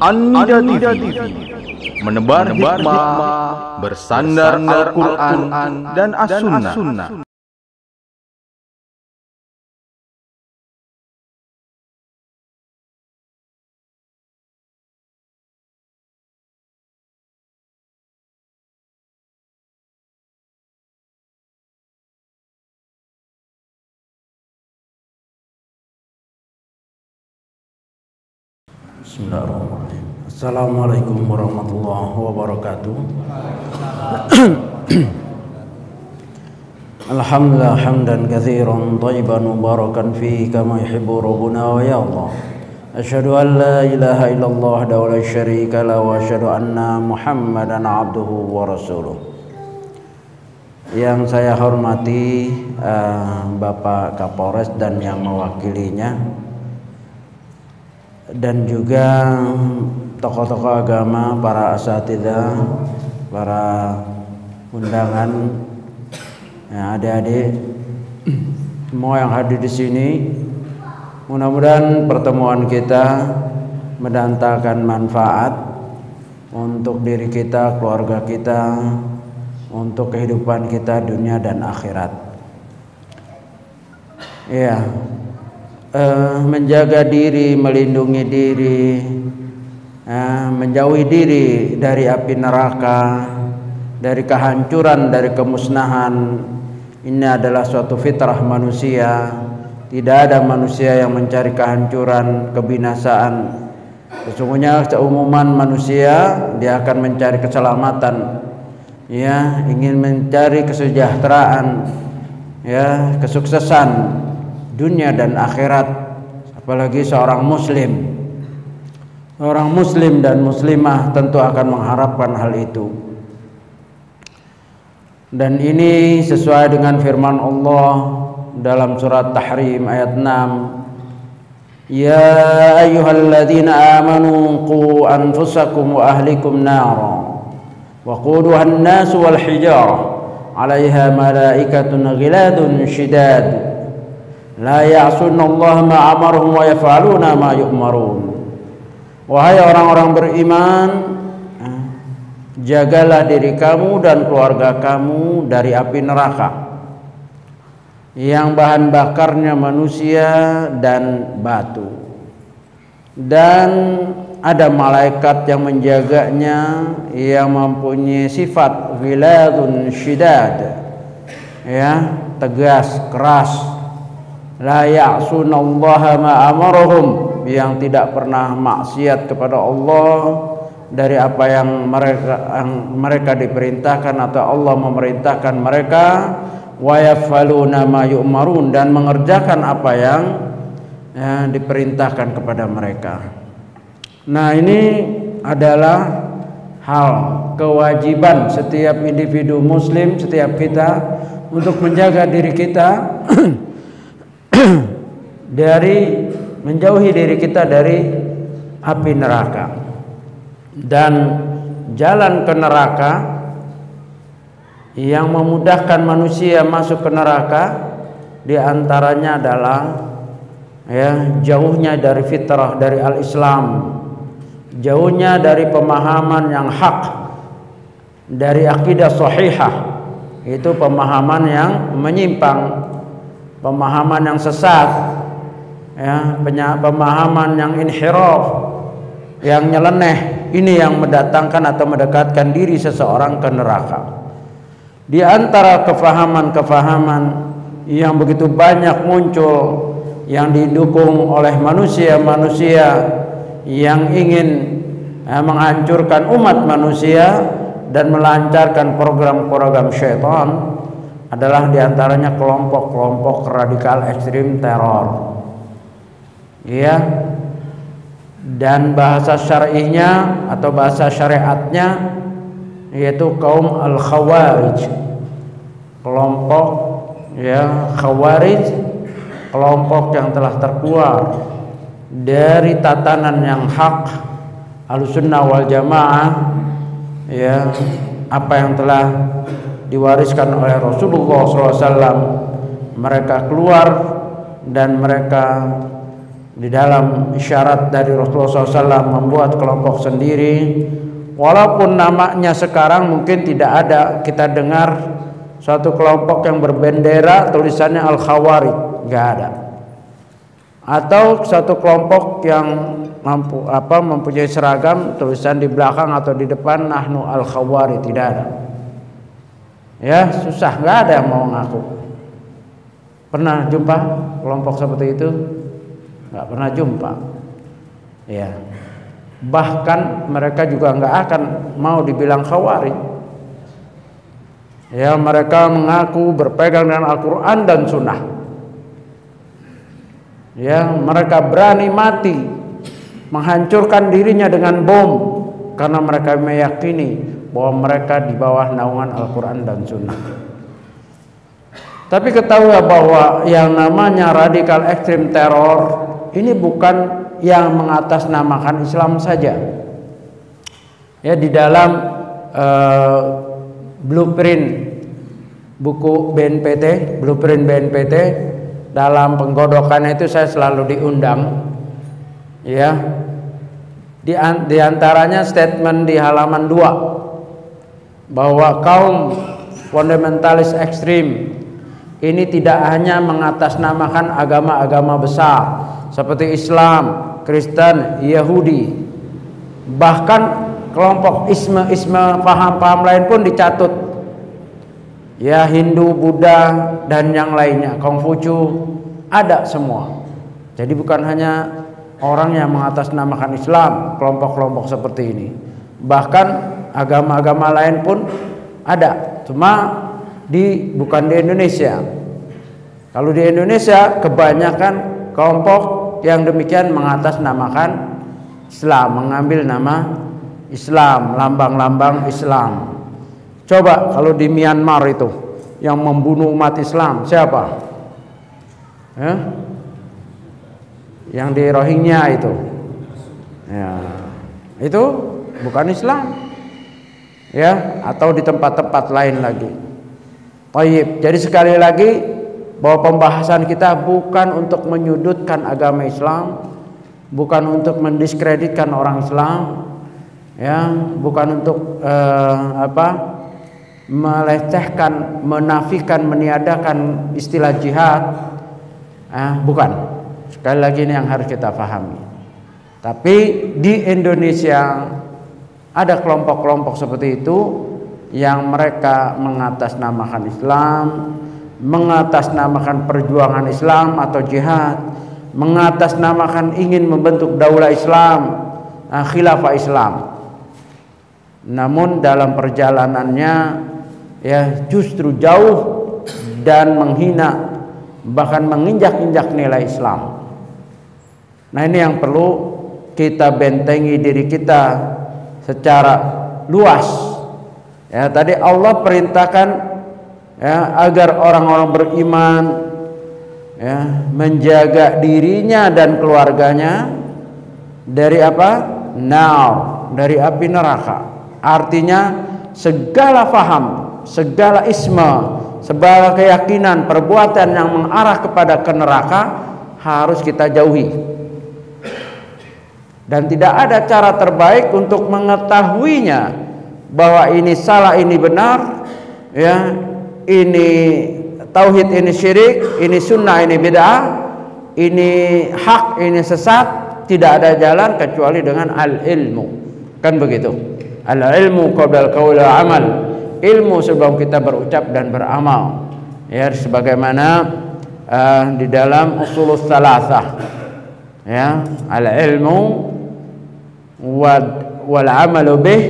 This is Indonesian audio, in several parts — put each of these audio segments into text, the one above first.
Anda TV menebar hikmah, bersandar Al-Quran dan As-Sunnah. Bismillahirrahmanirrahim. Assalamualaikum warahmatullahi wabarakatuh. Alhamdulillah hamdan katsiran thayyiban mubarakan fihi kama yuhibbu rabbuna wa yarda. Asyhadu an la ilaha illallah wahdahu la syarika lahu wa asyhadu anna Muhammadan abduhu wa rasuluh. Yang saya hormati Bapak Kapolres dan yang mewakilinya, dan juga tokoh-tokoh agama, para asatidzah, para undangan, ya, adik-adik semua yang hadir di sini. Mudah-mudahan pertemuan kita mendatangkan manfaat untuk diri kita, keluarga kita, untuk kehidupan kita dunia dan akhirat. Ya. Menjaga diri, melindungi diri, menjauhi diri dari api neraka, dari kehancuran, dari kemusnahan. Ini adalah suatu fitrah manusia. Tidak ada manusia yang mencari kehancuran, kebinasaan. Sesungguhnya seumuman manusia dia akan mencari keselamatan, ya, ingin mencari kesejahteraan, ya, kesuksesan dunia dan akhirat. Apalagi seorang muslim dan muslimah tentu akan mengharapkan hal itu. Dan ini sesuai dengan firman Allah dalam surat Tahrim ayat 6. Ya ayyuhalladzina amanu qu anfusakum wa ahlikum nara wa quduha an-nas wal hijarah 'alaiha malaikatun ghiladun shidad la ya'sunallaha ma amarahum wa yaf'aluna ma yu'marun. Wahai orang-orang beriman, jagalah diri kamu dan keluarga kamu dari api neraka yang bahan bakarnya manusia dan batu, dan ada malaikat yang menjaganya yang mempunyai sifat ghiladun syidad, ya, tegas, keras. La ya'sunallaha ma amarahum, yang tidak pernah maksiat kepada Allah dari apa yang mereka diperintahkan atau Allah memerintahkan mereka. Wa yaf'aluna ma yu'marun, dan mengerjakan apa yang diperintahkan kepada mereka. Nah, ini adalah hal kewajiban setiap individu muslim, setiap kita untuk menjaga diri kita dari menjauhi diri kita dari api neraka. Dan jalan ke neraka yang memudahkan manusia masuk ke neraka diantaranya adalah, ya, jauhnya dari fitrah, dari al-Islam, jauhnya dari pemahaman yang hak, dari akidah sahihah, itu pemahaman yang menyimpang, pemahaman yang sesat, ya, pemahaman yang inhiraf, yang nyeleneh. Ini yang mendatangkan atau mendekatkan diri seseorang ke neraka. Di antara kefahaman-kefahaman yang begitu banyak muncul, yang didukung oleh manusia-manusia yang ingin menghancurkan umat manusia dan melancarkan program-program syaitan, adalah diantaranya kelompok-kelompok radikal ekstrim teror, ya. Dan bahasa syar'inya atau bahasa syariatnya yaitu kaum al-khawarij, kelompok, ya, khawarij, kelompok yang telah terkeluar dari tatanan yang hak Ahlussunnah wal Jamaah, ya, apa yang telah diwariskan oleh Rasulullah SAW. Mereka keluar dan mereka Di dalam isyarat dari Rasulullah SAW membuat kelompok sendiri, walaupun namanya sekarang mungkin tidak ada kita dengar suatu kelompok yang berbendera tulisannya Al-Khawarij, nggak ada. Atau satu kelompok yang mempunyai seragam tulisan di belakang atau di depan Nahnu Al-Khawarij, tidak ada. Ya susah, nggak ada yang mau ngaku. Pernah jumpa kelompok seperti itu? Nggak pernah jumpa. Ya. Bahkan mereka juga nggak akan mau dibilang Khawarij. Ya, mereka mengaku berpegang dengan Al-Quran dan Sunnah. Ya, mereka berani mati menghancurkan dirinya dengan bom karena mereka meyakini bahwa mereka di bawah naungan Al-Quran dan Sunnah. Tapi ketahui bahwa yang namanya radikal ekstrim teror ini bukan yang mengatasnamakan Islam saja. Ya, di dalam blueprint buku BNPT, blueprint BNPT, dalam penggodokan itu saya selalu diundang. Ya, di antaranya statement di halaman 2 bahwa kaum fundamentalis ekstrim ini tidak hanya mengatasnamakan agama-agama besar seperti Islam, Kristen, Yahudi, bahkan kelompok isme-isme paham-paham lain pun dicatut. Ya, Hindu, Buddha dan yang lainnya, Konghucu, ada semua. Jadi bukan hanya orang yang mengatasnamakan Islam, kelompok-kelompok seperti ini. Bahkan agama-agama lain pun ada, cuma bukan di Indonesia. Kalau di Indonesia kebanyakan kelompok yang demikian mengatasnamakan Islam, mengambil nama Islam, lambang-lambang Islam. Coba kalau di Myanmar itu yang membunuh umat Islam siapa? Ya? Yang di Rohingya itu, ya, itu bukan Islam, ya, atau di tempat-tempat lain lagi. Baik, jadi sekali lagi bahwa pembahasan kita bukan untuk menyudutkan agama Islam, bukan untuk mendiskreditkan orang Islam, ya, bukan untuk melecehkan, menafikan, meniadakan istilah jihad, bukan. Sekali lagi ini yang harus kita pahami. Tapi di Indonesia ada kelompok-kelompok seperti itu yang mereka mengatasnamakan Islam, mengatasnamakan perjuangan Islam atau jihad, mengatasnamakan ingin membentuk daulah Islam, khilafah Islam. Namun dalam perjalanannya ya justru jauh dan menghina, bahkan menginjak-injak nilai Islam. Nah, ini yang perlu kita bentengi diri kita secara luas. Ya, tadi Allah perintahkan ya agar orang-orang beriman ya menjaga dirinya dan keluarganya dari apa? Dari api neraka. Artinya segala faham, segala isme, segala keyakinan, perbuatan yang mengarah kepada ke neraka harus kita jauhi. Dan tidak ada cara terbaik untuk mengetahuinya bahwa ini salah, ini benar, ya, ini tauhid, ini syirik, ini sunnah, ini bid'ah, ini hak, ini sesat. Tidak ada jalan kecuali dengan al-ilmu. Kan begitu? Al-ilmu qabla al-qaul wal amal. Ilmu sebelum kita berucap dan beramal. Ya, sebagaimana di dalam usulus salasah. Ya, al-ilmu wal amalu bih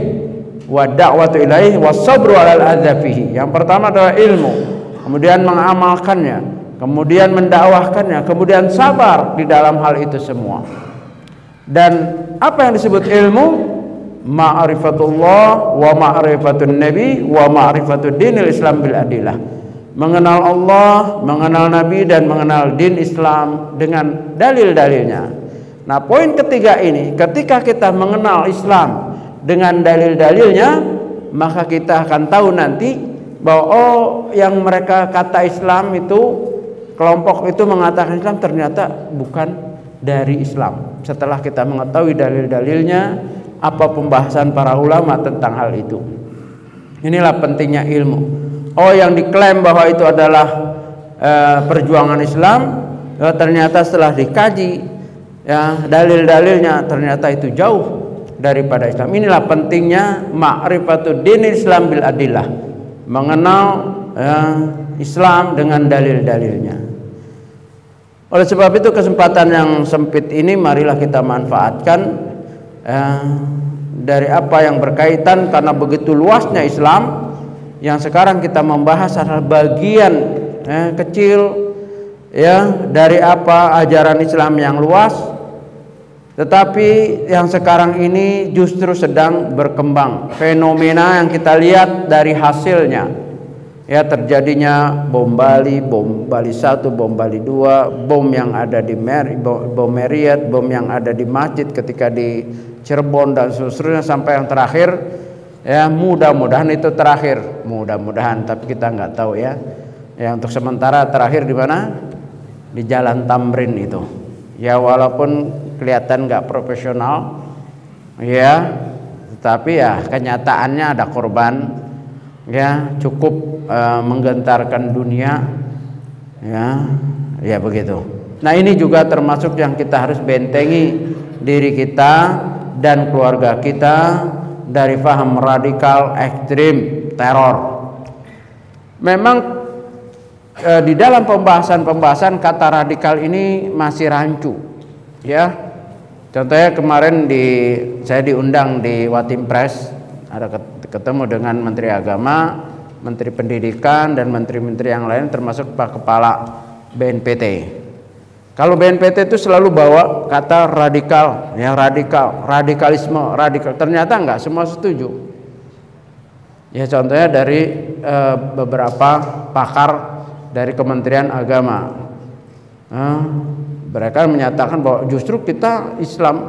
wa da'watu ilaihi was sabru 'alal adza fihi. Yang pertama adalah ilmu, kemudian mengamalkannya, kemudian mendakwahkannya, kemudian sabar di dalam hal itu semua. Dan apa yang disebut ilmu? Ma'rifatullah wa ma'rifatun nabi wa ma'rifatud dinil Islam bil adillah. Mengenal Allah, mengenal Nabi, dan mengenal din Islam dengan dalil-dalilnya. Nah, poin ketiga ini, ketika kita mengenal Islam dengan dalil-dalilnya, maka kita akan tahu nanti bahwa yang mereka kata Islam itu, kelompok itu mengatakan Islam, ternyata bukan dari Islam. Setelah kita mengetahui dalil-dalilnya, apa pembahasan para ulama tentang hal itu. Inilah pentingnya ilmu. Oh, yang diklaim bahwa itu adalah perjuangan Islam, ternyata setelah dikaji ya dalil-dalilnya ternyata itu jauh daripada Islam. Inilah pentingnya ma'rifatud din Islam bil adillah, mengenal Islam dengan dalil-dalilnya. Oleh sebab itu kesempatan yang sempit ini marilah kita manfaatkan dari apa yang berkaitan, karena begitu luasnya Islam. Yang sekarang kita membahas adalah bagian kecil ya dari apa ajaran Islam yang luas, tetapi yang sekarang ini justru sedang berkembang. Fenomena yang kita lihat dari hasilnya ya, terjadinya bom Bali 1, bom Bali 2, bom yang ada di bom Marriott, bom yang ada di masjid ketika di Cirebon dan seterusnya, sampai yang terakhir ya, mudah-mudahan itu terakhir, mudah-mudahan, tapi kita nggak tahu ya. Ya, untuk sementara terakhir di mana? Di Jalan Tamrin itu. Ya, walaupun kelihatan nggak profesional, ya, tetapi ya kenyataannya ada korban, ya, cukup menggentarkan dunia, ya begitu. Nah, ini juga termasuk yang kita harus bentengi diri kita dan keluarga kita dari paham radikal ekstrim teror. Memang di dalam pembahasan kata radikal ini masih rancu ya. Contohnya kemarin saya diundang di Watim Press, ada ketemu dengan Menteri Agama, Menteri Pendidikan, dan menteri-menteri yang lain, termasuk Pak Kepala BNPT. Kalau BNPT itu selalu bawa kata radikal, ya radikalisme, radikal. Ternyata enggak semua setuju. Ya, contohnya dari beberapa pakar dari Kementerian Agama. Mereka menyatakan bahwa justru kita Islam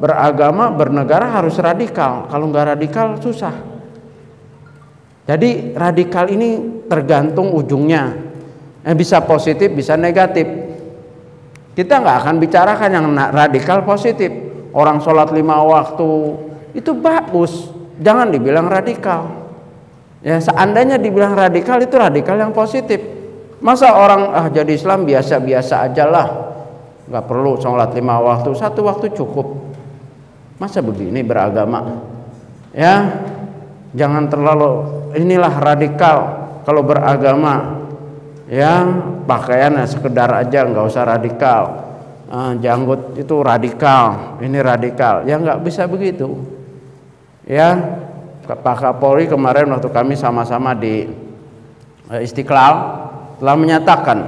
beragama, bernegara harus radikal. Kalau enggak radikal susah. Jadi radikal ini tergantung ujungnya. Bisa positif, bisa negatif. Kita nggak akan bicarakan yang radikal positif. Orang sholat 5 waktu itu bagus, jangan dibilang radikal. Ya, seandainya dibilang radikal, itu radikal yang positif. Masa orang jadi Islam biasa-biasa aja lah, nggak perlu sholat 5 waktu, 1 waktu cukup. Masa begini beragama? Ya, jangan terlalu inilah radikal kalau beragama. Ya, pakaiannya sekedar aja, nggak usah radikal. Janggut itu radikal, ini radikal. Ya nggak bisa begitu. Ya, Pak Kapolri kemarin waktu kami sama-sama di Istiqlal telah menyatakan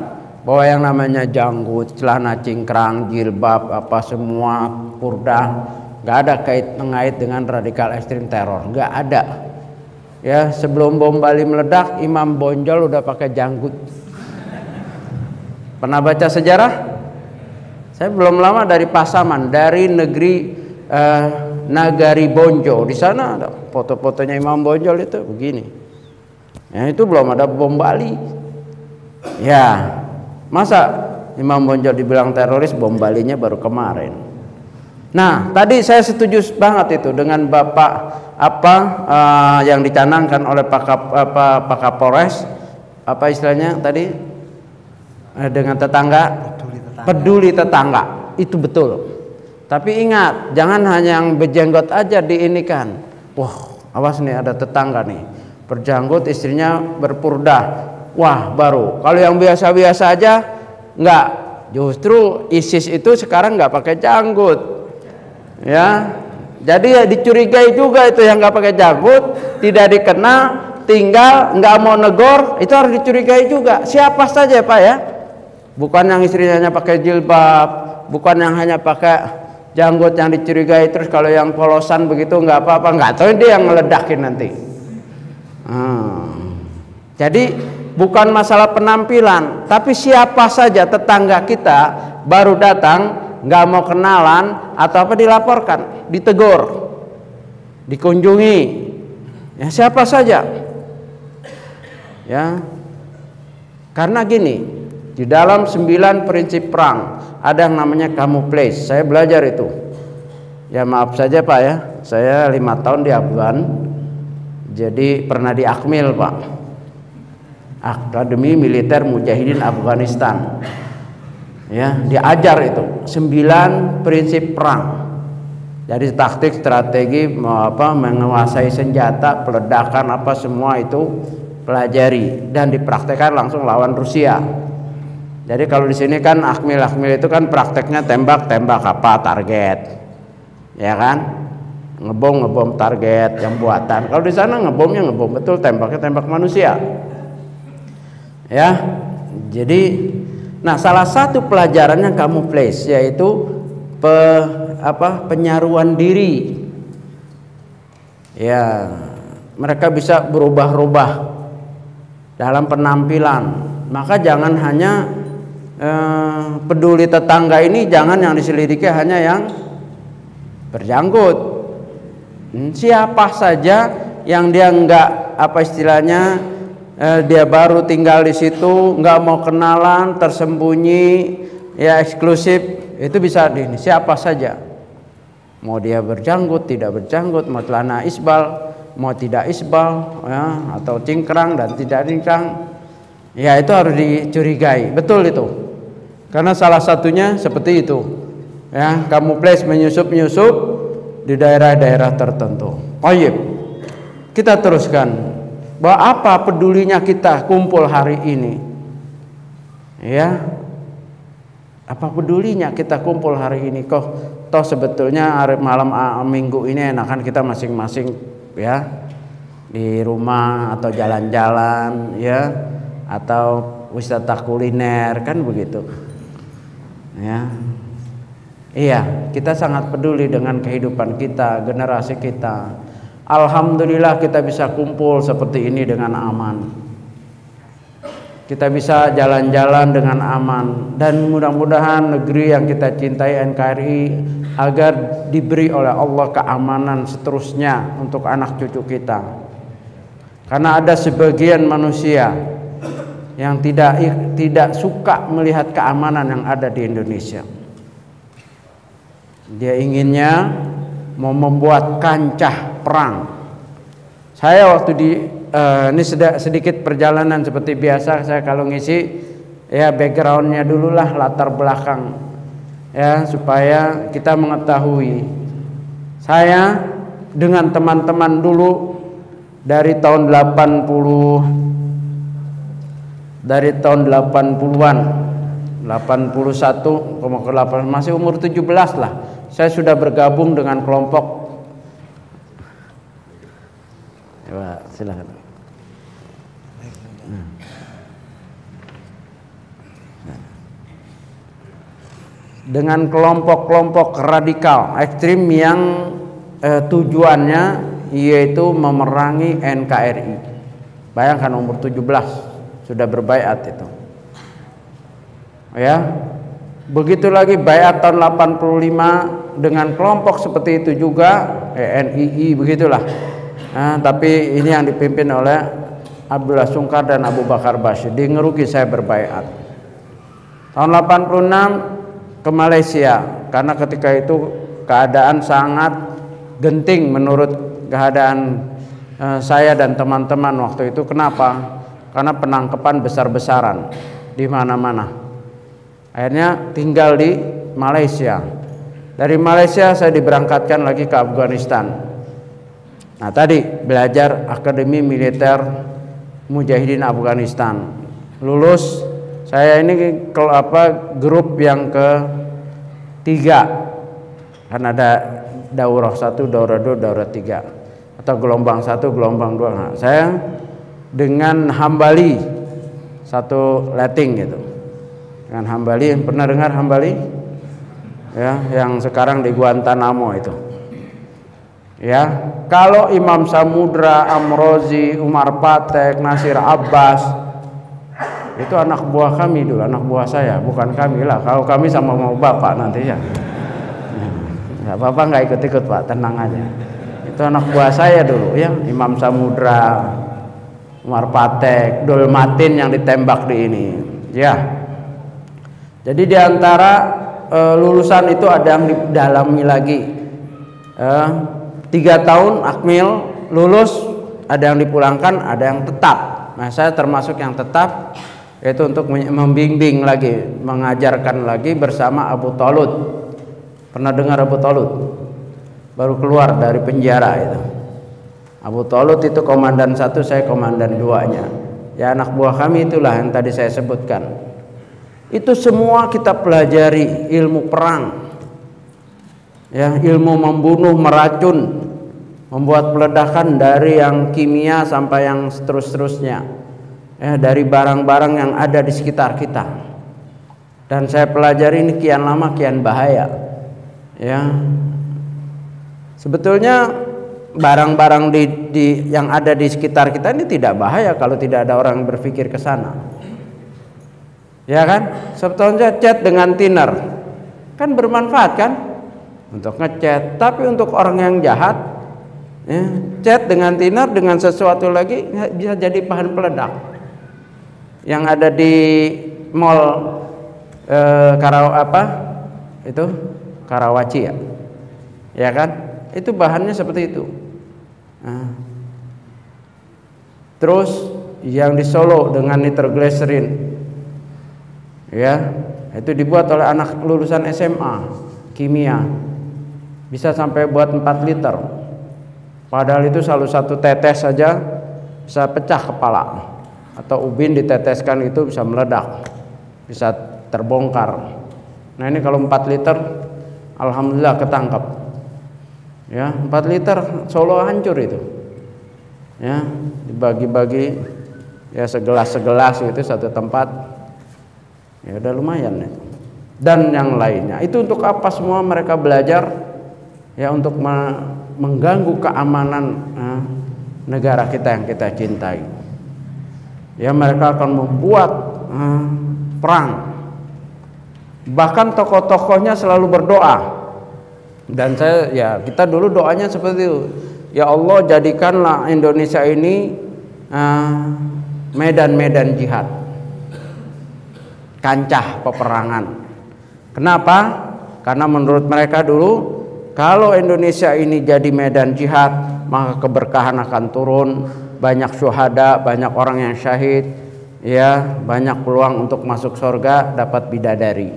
bahwa yang namanya janggut, celana cingkrang, jilbab, apa semua purdah, nggak ada kait-mengait dengan radikal ekstrim teror, nggak ada. Ya, sebelum bom Bali meledak, Imam Bonjol udah pakai janggut. Pernah baca sejarah? Saya belum lama dari Pasaman, dari negeri Nagari Bonjo. Di sana ada foto-fotonya Imam Bonjol itu begini. Ya, itu belum ada bom Bali. Ya, masa Imam Bonjol dibilang teroris, bom Balinya baru kemarin. Nah, tadi saya setuju banget itu dengan Bapak yang dicanangkan oleh Pak Kapolres, apa istilahnya tadi? Dengan tetangga, peduli tetangga, itu betul. Tapi ingat, jangan hanya yang berjenggot aja diinikan. Wah, awas nih ada tetangga nih berjanggut, istrinya berpurdah. Wah, baru. Kalau yang biasa-biasa aja enggak. Justru ISIS itu sekarang enggak pakai janggut. Ya. Jadi ya dicurigai juga itu yang enggak pakai janggut, tidak dikena, tinggal enggak mau negor, itu harus dicurigai juga. Siapa saja, Pak ya. Bukan yang istrinya hanya pakai jilbab, bukan yang hanya pakai janggut yang dicurigai, terus kalau yang polosan begitu nggak apa-apa, nggak tahu dia yang ngeledakin nanti. Jadi bukan masalah penampilan, tapi siapa saja tetangga kita baru datang nggak mau kenalan atau apa dilaporkan, ditegur, dikunjungi, ya siapa saja, ya karena gini. Di dalam 9 prinsip perang ada yang namanya camouflage. Saya belajar itu. Ya maaf saja Pak ya, saya 5 tahun di Afgan, jadi pernah di Akmil Pak, Akademi Militer Mujahidin Afghanistan. Ya, diajar itu 9 prinsip perang. Jadi taktik, strategi, menguasai senjata, peledakan apa semua itu pelajari dan dipraktekkan langsung lawan Rusia. Jadi kalau di sini kan Akmil itu kan prakteknya tembak apa target, ya kan, ngebom target yang buatan. Kalau di sana ngebomnya ngebom betul, tembaknya tembak manusia. Ya, jadi, nah salah satu pelajarannya camouflage, yaitu penyaruan diri. Ya, mereka bisa berubah-ubah dalam penampilan. Maka jangan hanya peduli tetangga ini, jangan yang diselidiki hanya yang berjanggut. Siapa saja yang dia enggak dia baru tinggal di situ, enggak mau kenalan, tersembunyi, ya eksklusif, itu bisa siapa saja. Mau dia berjanggut, tidak berjanggut, mau celana isbal, mau tidak isbal, ya, atau cingkrang dan tidak cingkrang, ya itu harus dicurigai. Betul itu. Karena salah satunya seperti itu. Ya, camouflage menyusup di daerah-daerah tertentu. Baik. Kita teruskan. Bahwa apa pedulinya kita kumpul hari ini? Ya. Apa pedulinya kita kumpul hari ini? Toh sebetulnya hari malam minggu ini enakan kita masing-masing ya di rumah atau jalan-jalan ya, atau wisata kuliner kan begitu. Ya. Iya, kita sangat peduli dengan kehidupan kita, generasi kita. Alhamdulillah kita bisa kumpul seperti ini dengan aman. Kita bisa jalan-jalan dengan aman, dan mudah-mudahan negeri yang kita cintai NKRI agar diberi oleh Allah keamanan seterusnya untuk anak cucu kita. Karena ada sebagian manusia yang tidak suka melihat keamanan yang ada di Indonesia. Dia inginnya mau membuat kancah perang. Saya waktu ini sedikit perjalanan seperti biasa, saya kalau ngisi ya backgroundnya dulu lah, latar belakang ya, supaya kita mengetahui. Saya dengan teman-teman dulu dari tahun 80-an 81,8, masih umur 17 lah, saya sudah bergabung dengan kelompok. Ya, silakan. Dengan kelompok-kelompok radikal ekstrim yang tujuannya yaitu memerangi NKRI. Bayangkan umur 17 sudah berbaiat itu. Ya. Begitu lagi baiat tahun 85 dengan kelompok seperti itu juga, NII begitulah. Nah, tapi ini yang dipimpin oleh Abdullah Sungkar dan Abu Bakar Bashir. Di Ngeruki saya berbaiat. Tahun 86 ke Malaysia, karena ketika itu keadaan sangat genting menurut keadaan saya dan teman-teman waktu itu. Kenapa? Karena penangkapan besar-besaran di mana-mana. Akhirnya tinggal di Malaysia. Dari Malaysia saya diberangkatkan lagi ke Afghanistan. Nah, tadi belajar Akademi Militer Mujahidin Afghanistan. Lulus, saya ini grup yang ke-3. Kan ada daurah 1, daurah 2, daurah 3, atau gelombang 1, gelombang 2. Nah, saya dengan Hambali satu letting gitu. Dengan Hambali, pernah dengar Hambali? Ya, yang sekarang di Guantanamo itu. Ya, kalau Imam Samudra, Amrozi, Umar Patek, Nasir Abbas itu anak buah kami dulu, anak buah saya, bukan kami lah. Kalau kami sama mau bapak nanti ya. Ya, bapak nggak ikut-ikut Pak, tenang aja. Itu anak buah saya dulu ya, Imam Samudra, Umar Patek, Dul Matin yang ditembak di ini. Ya. Jadi di antara lulusan itu ada yang didalami lagi. 3 tahun akmil lulus, ada yang dipulangkan, ada yang tetap. Nah, saya termasuk yang tetap, yaitu untuk membimbing lagi, mengajarkan lagi bersama Abu Talut. Pernah dengar Abu Talut? Baru keluar dari penjara itu. Abu Talut itu komandan 1, saya komandan 2-nya. Ya, anak buah kami itulah yang tadi saya sebutkan. Itu semua kita pelajari ilmu perang. Ya, ilmu membunuh, meracun, membuat peledakan dari yang kimia sampai yang seterusnya. Ya, dari barang-barang yang ada di sekitar kita. Dan saya pelajari ini kian lama kian bahaya. Ya. Sebetulnya barang-barang yang ada di sekitar kita ini tidak bahaya kalau tidak ada orang yang berpikir ke sana. Ya kan? Sebetulnya chat dengan thinner kan bermanfaat kan? Untuk ngechat, tapi untuk orang yang jahat, ya, chat dengan thinner dengan sesuatu lagi bisa jadi bahan peledak. Yang ada di mall Karawaci ya, ya kan? Itu bahannya seperti itu. Nah. Terus yang di Solo dengan nitroglycerin, ya, itu dibuat oleh anak lulusan SMA kimia, bisa sampai buat 4 liter. Padahal itu selalu 1 tetes saja bisa pecah kepala, atau ubin diteteskan itu bisa meledak, bisa terbongkar. Nah ini kalau 4 liter, alhamdulillah ketangkap. Ya, 4 liter Solo hancur itu. Ya, dibagi-bagi ya segelas-segelas gitu satu tempat. Ya udah lumayan ya. Dan yang lainnya. Itu untuk apa semua mereka belajar? Ya untuk mengganggu keamanan negara kita yang kita cintai. Ya mereka akan membuat perang. Bahkan tokoh-tokohnya selalu berdoa. Dan kita dulu doanya seperti itu. Ya Allah, jadikanlah Indonesia ini medan-medan jihad, kancah peperangan. Kenapa? Karena menurut mereka dulu, kalau Indonesia ini jadi medan jihad, maka keberkahan akan turun, banyak syuhada, banyak orang yang syahid, ya, banyak peluang untuk masuk surga, dapat bidadari.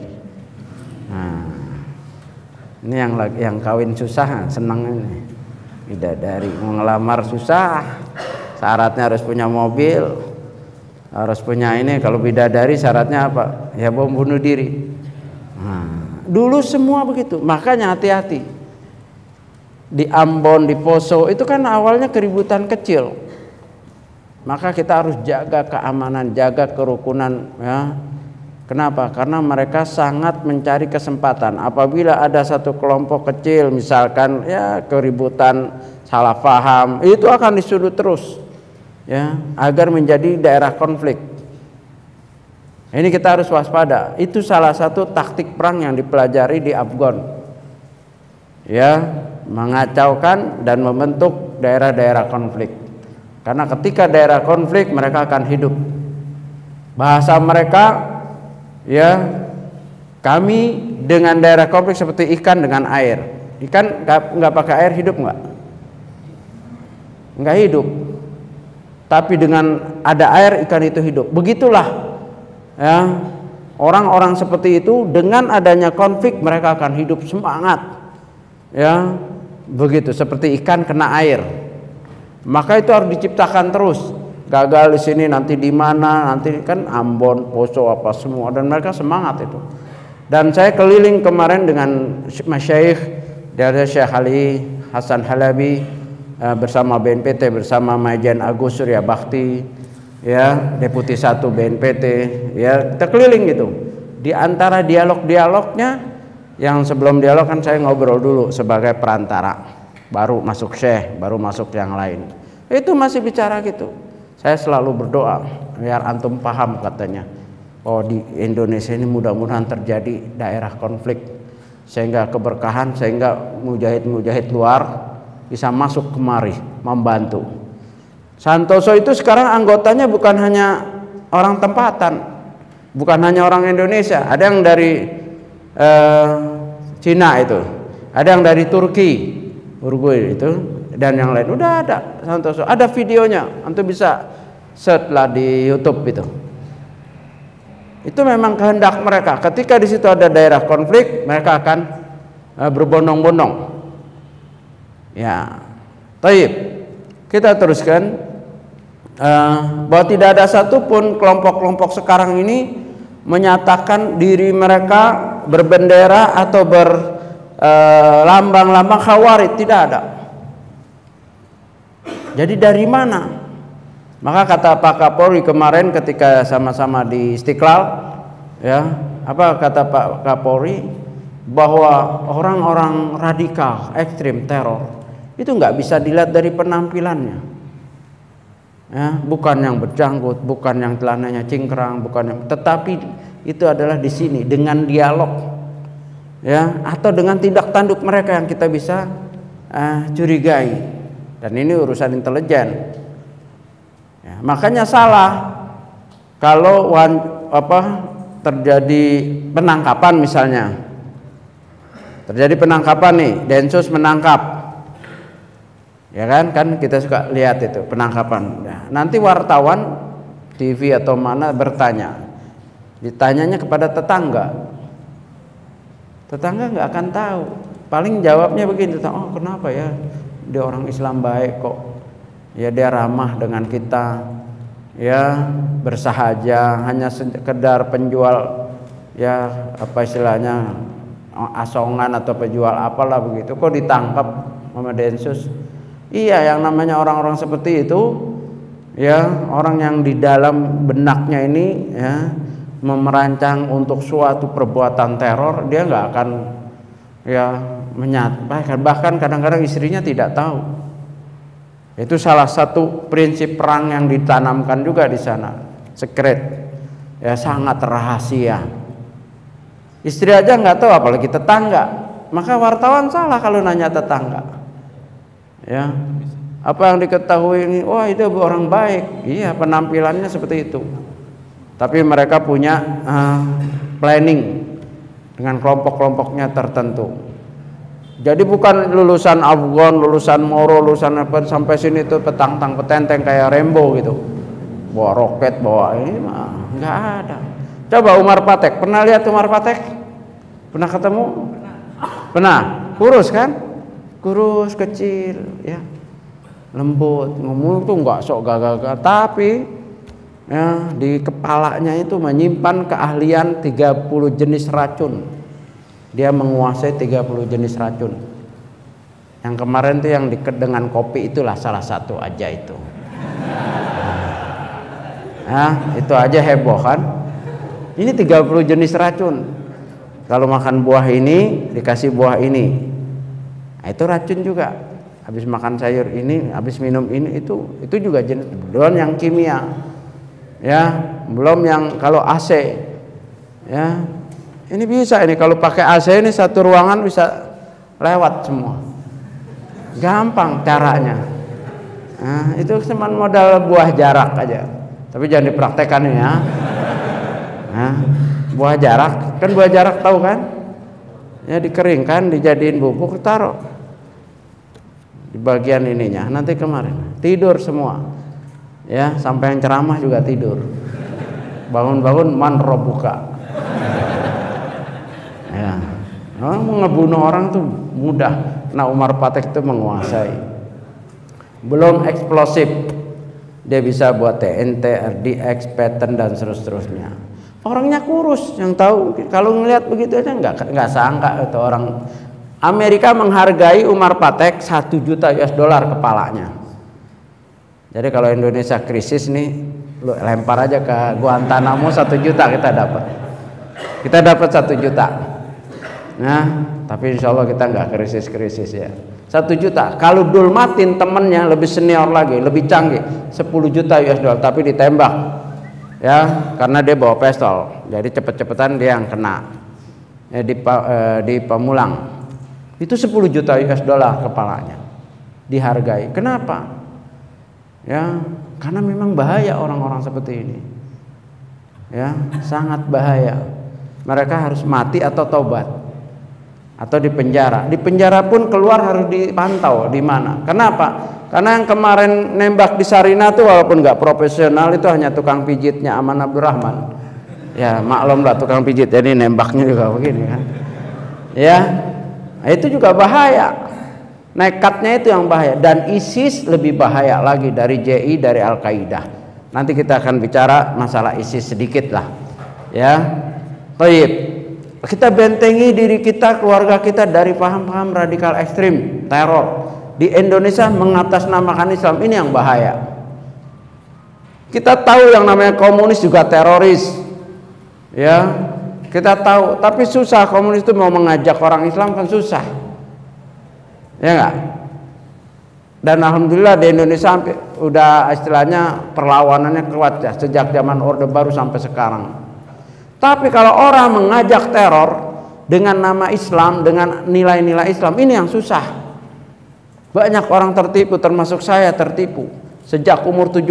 Nah, ini yang kawin susah, senang ini. Bidadari, mau ngelamar susah, syaratnya harus punya mobil, harus punya ini. Kalau bidadari syaratnya apa? Ya bom bunuh diri. Nah, dulu semua begitu, makanya hati-hati. Di Ambon, di Poso itu kan awalnya keributan kecil, maka kita harus jaga keamanan, jaga kerukunan. Ya. Kenapa? Karena mereka sangat mencari kesempatan. Apabila ada satu kelompok kecil, misalkan ya keributan, salah paham, itu akan disudut terus, ya, agar menjadi daerah konflik. Ini kita harus waspada. Itu salah satu taktik perang yang dipelajari di Afgan. Ya, mengacaukan dan membentuk daerah-daerah konflik. Karena ketika daerah konflik mereka akan hidup. Bahasa mereka, ya, kami dengan daerah konflik seperti ikan dengan air. Ikan nggak pakai air hidup nggak? Nggak hidup. Tapi dengan ada air ikan itu hidup. Begitulah, ya, orang-orang seperti itu dengan adanya konflik mereka akan hidup semangat. Ya, begitu seperti ikan kena air. Maka itu harus diciptakan terus. Gagal di sini nanti di mana, nanti kan Ambon, Poso apa semua, dan mereka semangat itu. Dan saya keliling kemarin dengan masyayikh dari Syekh Ali Hasan Halabi bersama BNPT, bersama Majen Agus Surya Bakti, ya, Deputi 1 BNPT, ya, kita keliling gitu. Di antara dialog-dialognya, yang sebelum dialog kan saya ngobrol dulu sebagai perantara, baru masuk Syekh, baru masuk yang lain. Itu masih bicara gitu. Saya selalu berdoa biar antum paham, katanya. Oh, di Indonesia ini mudah-mudahan terjadi daerah konflik sehingga keberkahan, sehingga mujahid-mujahid luar bisa masuk kemari membantu. Santoso itu sekarang anggotanya bukan hanya orang tempatan, Bukan hanya orang Indonesia, ada yang dari Cina itu, ada yang dari Turki, Uruguay itu, dan yang lain. Udah ada, Santoso, ada videonya, antum bisa search lah di YouTube itu. Itu memang kehendak mereka. Ketika di situ ada daerah konflik, mereka akan berbondong-bondong. Ya, taib. Kita teruskan bahwa tidak ada satupun kelompok-kelompok sekarang ini menyatakan diri mereka berbendera atau berlambang-lambang khawarij, tidak ada. Jadi dari mana? Maka kata Pak Kapolri kemarin ketika sama-sama di Istiqlal, ya, apa kata Pak Kapolri? Bahwa orang-orang radikal, ekstrim, teror itu nggak bisa dilihat dari penampilannya. Ya, bukan yang berjanggut, bukan yang celananya cingkrang, bukan yang, tetapi itu adalah di sini dengan dialog, ya, atau dengan tindak tanduk mereka yang kita bisa curigai. Dan ini urusan intelijen. Ya, makanya salah kalau terjadi penangkapan misalnya, terjadi penangkapan nih, Densus menangkap. Ya kan kita suka lihat itu penangkapan. Nah, nanti wartawan TV atau mana bertanya, ditanyanya kepada tetangga nggak akan tahu. Paling jawabnya begini, oh kenapa ya dia orang Islam baik kok, ya dia ramah dengan kita, ya bersahaja, hanya sekedar penjual, ya apa istilahnya asongan atau penjual apalah begitu, kok ditangkap sama Densus. Iya, yang namanya orang-orang seperti itu, ya orang yang di dalam benaknya ini, ya merancang untuk suatu perbuatan teror, dia nggak akan ya menyatakan, bahkan kadang-kadang istrinya tidak tahu. Itu salah satu prinsip perang yang ditanamkan juga di sana, secret, ya sangat rahasia. Istri aja nggak tahu, apalagi tetangga. Maka wartawan salah kalau nanya tetangga. Ya, apa yang diketahui ini, wah itu orang baik, iya penampilannya seperti itu. Tapi mereka punya planning dengan kelompok-kelompoknya tertentu. Jadi bukan lulusan Afgan, lulusan Moro, lulusan apa sampai sini tuh petang-tang petenteng kayak Rambo gitu, bawa roket, bawa ini mah nggak ada. Coba Umar Patek, pernah lihat Umar Patek? Pernah ketemu? Pernah. Kurus kan? Kurus, kecil, ya, lembut, ngomong tuh nggak sok gagah-gagah, tapi ya, di kepalanya itu menyimpan keahlian 30 jenis racun. Dia menguasai 30 jenis racun. Yang kemarin tuh yang diket dengan kopi itulah salah satu aja itu. Nah, itu aja heboh kan? Ini 30 jenis racun. Kalau makan buah ini dikasih buah ini. Nah, itu racun juga. Habis makan sayur ini, habis minum ini, itu juga jenis. Belum yang kimia, ya, belum yang kalau AC, ya, ini bisa ini kalau pakai AC ini satu ruangan bisa lewat semua, gampang caranya. Nah, itu cuma modal buah jarak aja, tapi jangan dipraktekkan ya. Nah, buah jarak, kan buah jarak tahu kan? Ya dikeringkan, dijadiin bubuk, taruh di bagian ininya. Nanti kemarin tidur semua, ya sampai yang ceramah juga tidur. Bangun-bangun man robuka. Ya, mau ngebunuh orang tuh mudah. Nah, Umar Patek itu menguasai. Belum eksplosif, dia bisa buat TNT, RDX, pattern dan seterusnya. Orangnya kurus, yang tahu kalau ngelihat begitu aja nggak sangka itu orang. Amerika menghargai Umar Patek 1 juta US dollar kepalanya. Jadi kalau Indonesia krisis nih, lu lempar aja ke Guantanamo 1 juta kita dapat. Kita dapat 1 juta. Nah, tapi insya Allah kita nggak krisis ya. 1 juta. Kalau Dul Matin temennya lebih senior lagi, lebih canggih, 10 juta US dollar, tapi ditembak. Ya, karena dia bawa pistol, jadi cepet-cepetan dia yang kena. Ya, di Pamulang. Itu 10 juta US dollar kepalanya dihargai. Kenapa? Ya, karena memang bahaya orang-orang seperti ini. Ya, sangat bahaya. Mereka harus mati atau tobat atau di penjara. Di penjara pun keluar harus dipantau di mana. Kenapa? Karena yang kemarin nembak di Sarina tuh walaupun nggak profesional, itu hanya tukang pijitnya Aman Abdurrahman. Ya maklum lah tukang pijit, jadi nembaknya juga begini kan. Ya, itu juga bahaya. Nekatnya itu yang bahaya. Dan ISIS lebih bahaya lagi dari JI, dari Al-Qaeda. Nanti kita akan bicara masalah ISIS sedikit lah. Ya, baik. Kita bentengi diri kita, keluarga kita dari paham-paham radikal ekstrim, teror. Di Indonesia mengatasnamakan Islam, ini yang bahaya. Kita tahu yang namanya komunis juga teroris. Ya, kita tahu, tapi susah komunis itu mau mengajak orang Islam kan susah. Ya enggak? Dan alhamdulillah di Indonesia udah istilahnya perlawanannya kuat ya, sejak zaman Orde Baru sampai sekarang. Tapi kalau orang mengajak teror dengan nama Islam, dengan nilai-nilai Islam, ini yang susah. Banyak orang tertipu, termasuk saya tertipu sejak umur 17.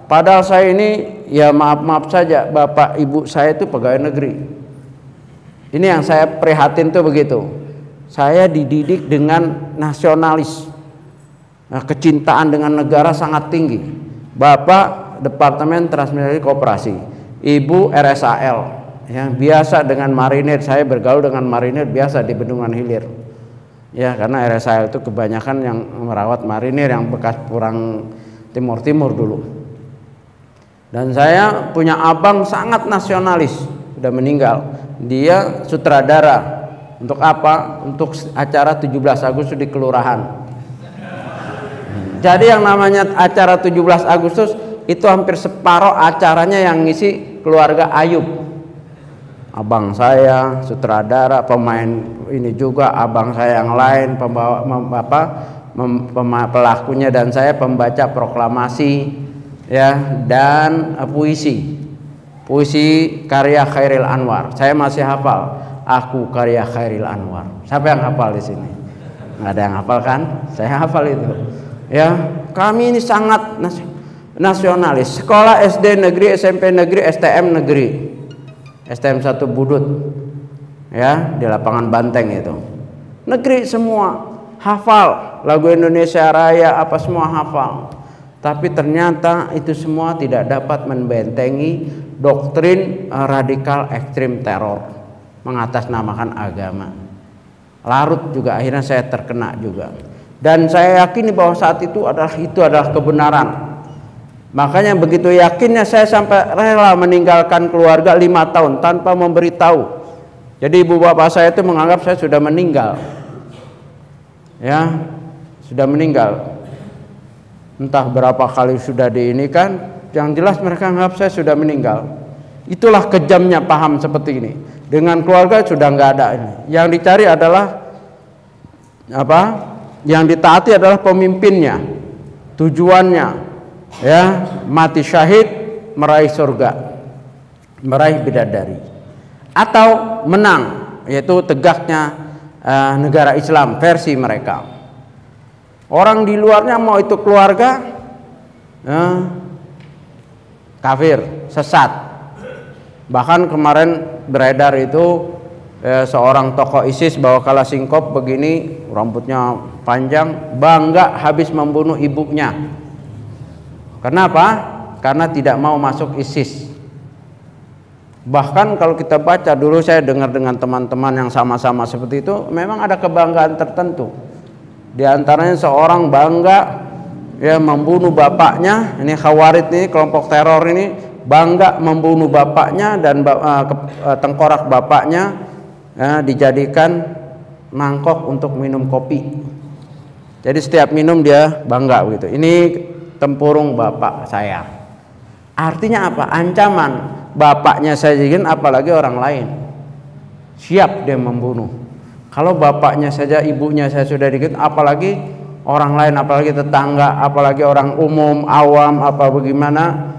Padahal saya ini ya maaf saja, bapak ibu saya itu pegawai negeri. Ini yang saya prihatin tuh begitu. Saya dididik dengan nasionalis. Nah, kecintaan dengan negara sangat tinggi. Bapak Departemen Transmigrasi Koperasi, ibu RSAL, yang biasa dengan marinir. Saya bergaul dengan marinir biasa di Bendungan Hilir. Ya, karena RSAL itu kebanyakan yang merawat marinir yang bekas perang Timur dulu. Dan saya punya abang sangat nasionalis, sudah meninggal. Dia sutradara. Untuk apa? Untuk acara 17 Agustus di kelurahan. Jadi yang namanya acara 17 Agustus itu hampir separuh acaranya yang ngisi keluarga Ayub. Abang saya sutradara, pemain ini juga, abang saya yang lain pelakunya, dan saya pembaca proklamasi ya, dan puisi karya Khairil Anwar. Saya masih hafal, aku karya Khairil Anwar. Siapa yang hafal di sini? Nggak ada yang hafal kan? Saya hafal itu. Ya, kami ini sangat nasionalis. Sekolah SD negeri, SMP negeri, STM negeri. STM 1 Budut. Ya, di lapangan Banteng itu. Negeri semua, hafal lagu Indonesia Raya apa semua hafal. Tapi ternyata itu semua tidak dapat membentengi doktrin radikal ekstrim teror, mengatasnamakan agama. Larut juga akhirnya saya terkena juga. Dan saya yakini bahwa saat itu adalah kebenaran. Makanya begitu yakinnya saya sampai rela meninggalkan keluarga 5 tahun tanpa memberitahu. Jadi ibu bapak saya itu menganggap saya sudah meninggal. Ya, sudah meninggal. Entah berapa kali sudah diinikan, yang jelas mereka anggap saya sudah meninggal. Itulah kejamnya paham seperti ini. Dengan keluarga sudah nggak ada ini. Yang dicari adalah apa? Yang ditaati adalah pemimpinnya, tujuannya ya, mati syahid, meraih surga, meraih bidadari, atau menang, yaitu tegaknya negara Islam versi mereka. Orang di luarnya mau itu keluarga kafir, sesat. Bahkan kemarin beredar itu seorang tokoh ISIS bawa Kalashnikov begini, rambutnya panjang, bangga habis membunuh ibunya. Kenapa? Karena tidak mau masuk ISIS. Bahkan kalau kita baca, dulu saya dengar dengan teman-teman yang sama-sama seperti itu, memang ada kebanggaan tertentu. Di antaranya seorang bangga ya membunuh bapaknya. Ini Khawarid ini, kelompok teror ini bangga membunuh bapaknya, dan tengkorak bapaknya dijadikan mangkok untuk minum kopi. Jadi setiap minum dia bangga begitu. Ini tempurung bapak saya. Artinya apa? Ancaman. Bapaknya saya jadikan, apalagi orang lain. Siap dia membunuh. Kalau bapaknya saja, ibunya saya sudah dikit, apalagi orang lain, apalagi tetangga, apalagi orang umum, awam, apa bagaimana,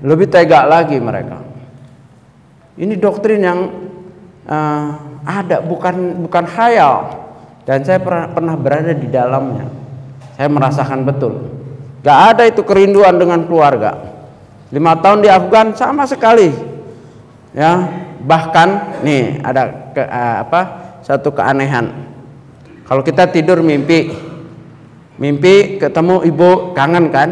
lebih tega lagi mereka. Ini doktrin yang ada, bukan khayal. Dan saya pernah berada di dalamnya. Saya merasakan betul. Gak ada itu kerinduan dengan keluarga. 5 tahun di Afgan sama sekali. Ya, bahkan nih ada satu keanehan. Kalau kita tidur mimpi ketemu ibu, kangen kan?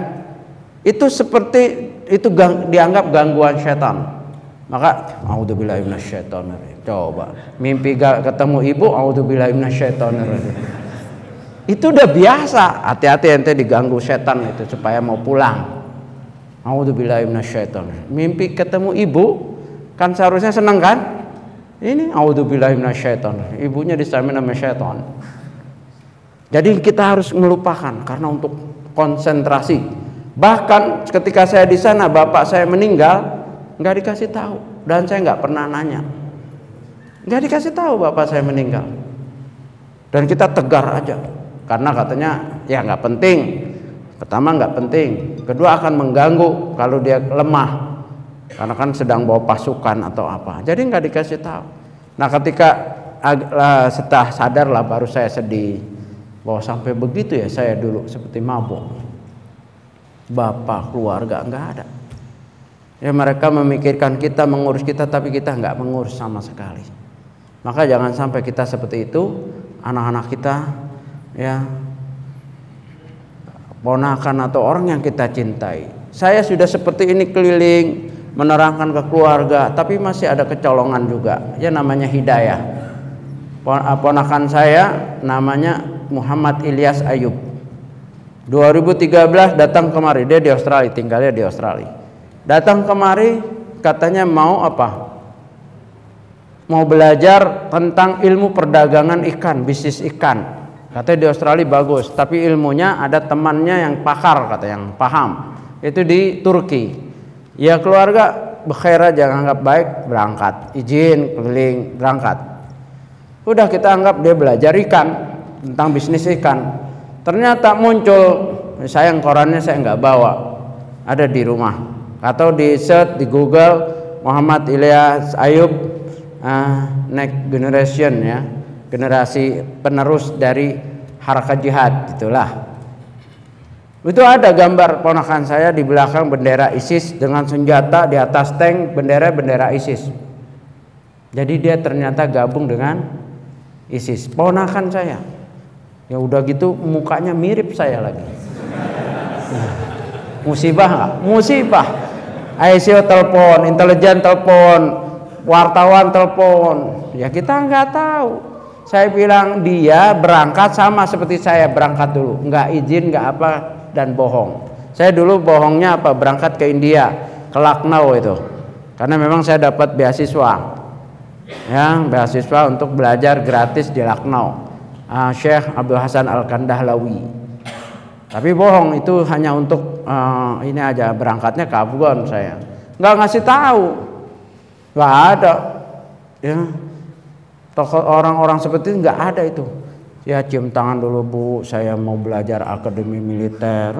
Itu seperti itu dianggap gangguan setan. Maka auzubillahi minasyaitonir. Coba mimpi ketemu ibu, auzubillahi minasyaitonir. Itu udah biasa. Hati-hati ente diganggu setan itu supaya mau pulang. Auzubillahi minasyaitonir. Mimpi ketemu ibu kan seharusnya senang kan? Ini auzubillahi minasyaitonir. Ibunya disamain sama syaitan. Jadi kita harus melupakan karena untuk konsentrasi. Bahkan ketika saya di sana bapak saya meninggal, nggak dikasih tahu dan saya nggak pernah nanya. Nggak dikasih tahu bapak saya meninggal. Dan kita tegar aja karena katanya ya nggak penting. Pertama nggak penting, kedua akan mengganggu kalau dia lemah karena kan sedang bawa pasukan atau apa. Jadi nggak dikasih tahu. Nah ketika setelah sadar lah baru saya sedih bahwa sampai begitu ya saya dulu seperti mabuk. Bapak, keluarga nggak ada. Ya mereka memikirkan kita, mengurus kita, tapi kita nggak mengurus sama sekali. Maka jangan sampai kita seperti itu. Anak-anak kita ya, ponakan atau orang yang kita cintai. Saya sudah seperti ini keliling menerangkan ke keluarga, tapi masih ada kecolongan juga. Ya namanya hidayah. Ponakan saya namanya Muhammad Ilyas Ayub. 2013 datang kemari, dia di Australia, tinggalnya di Australia. Datang kemari katanya mau apa? Mau belajar tentang ilmu perdagangan ikan, bisnis ikan. Katanya di Australia bagus, tapi ilmunya ada temannya yang pakar, kata yang paham. Itu di Turki. Ya keluarga bekhair aja, anggap baik, berangkat. Izin keliling, berangkat. Udah kita anggap dia belajar ikan, tentang bisnis ikan. Ternyata muncul, sayang korannya saya nggak bawa, ada di rumah. Atau di search di Google Muhammad Ilyas Ayub next generation ya, generasi penerus dari harakat jihad, itulah. Itu ada gambar ponakan saya di belakang bendera ISIS dengan senjata, di atas tank bendera ISIS. Jadi dia ternyata gabung dengan ISIS. Ponakan saya. Ya udah gitu mukanya mirip saya lagi. Musibah nggak? Musibah. ICO telepon, intelijen telepon, wartawan telepon. Ya kita nggak tahu. Saya bilang dia berangkat sama seperti saya berangkat dulu, nggak izin, nggak apa, dan bohong. Saya dulu bohongnya apa? Berangkat ke India, ke Lucknow itu, karena memang saya dapat beasiswa, ya beasiswa untuk belajar gratis di Lucknow, Syekh Abdul Hasan Al-Kandahlawi. Tapi bohong, itu hanya untuk ini aja, berangkatnya ke Afgan saya, nggak ngasih tahu, nggak ada, ya. Tokoh orang-orang seperti itu nggak ada itu. Ya cium tangan dulu bu, saya mau belajar akademi militer.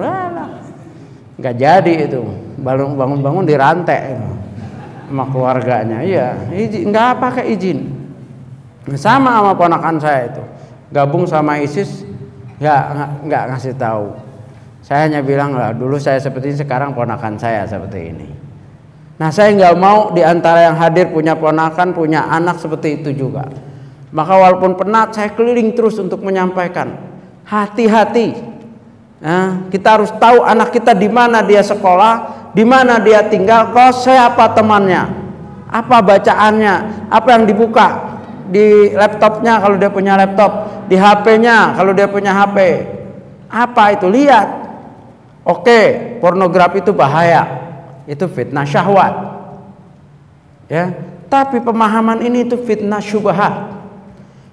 Nggak jadi itu. Bangun-bangun dirantai sama keluarganya. Iya, nggak pakai izin. Sama ponakan saya itu. Gabung sama ISIS, ya nggak ngasih tahu. Saya hanya bilang lah, dulu saya seperti ini, sekarang ponakan saya seperti ini. Nah saya nggak mau diantara yang hadir punya ponakan, punya anak seperti itu juga. Maka walaupun penat, saya keliling terus untuk menyampaikan hati-hati. Nah, kita harus tahu anak kita di mana dia sekolah, di mana dia tinggal, siapa temannya, apa bacaannya, apa yang dibuka di laptopnya kalau dia punya laptop, di HP-nya kalau dia punya HP, apa itu, lihat. Oke, pornografi itu bahaya. Itu fitnah syahwat, ya. Tapi pemahaman ini itu fitnah syubhat.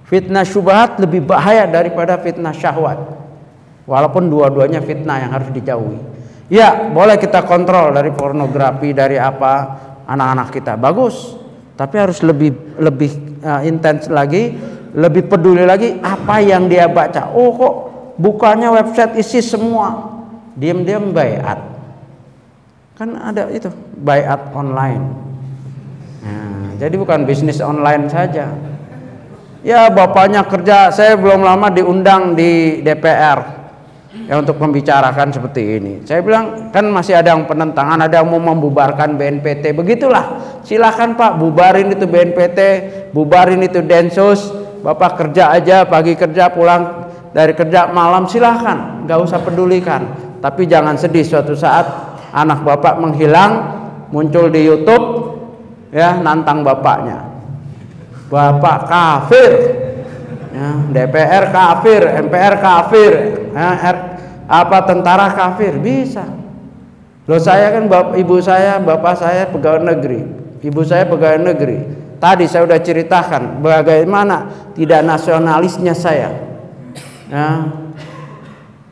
Fitnah syubhat lebih bahaya daripada fitnah syahwat. Walaupun dua-duanya fitnah yang harus dijauhi. Ya, boleh kita kontrol dari pornografi, dari apa anak-anak kita, bagus. Tapi harus lebih intens lagi, lebih peduli lagi apa yang dia baca. Oh kok bukannya website ISIS semua, diam-diam baiat. Kan ada itu baiat online. Nah, jadi bukan bisnis online saja. Ya bapaknya kerja, saya belum lama diundang di DPR. ya untuk membicarakan seperti ini. Saya bilang kan masih ada yang penentangan, ada yang mau membubarkan BNPT. Begitulah, silakan Pak, bubarin itu BNPT, bubarin itu Densus. Bapak kerja aja, pagi kerja, pulang dari kerja malam, silahkan, nggak usah pedulikan. Tapi jangan sedih suatu saat anak Bapak menghilang, muncul di YouTube, ya nantang bapaknya, Bapak kafir, ya, DPR kafir, MPR kafir, ya, tentara kafir, bisa. Loh saya kan ibu saya, bapak saya pegawai negeri, ibu saya pegawai negeri. Tadi saya sudah ceritakan bagaimana tidak nasionalisnya saya. Ya.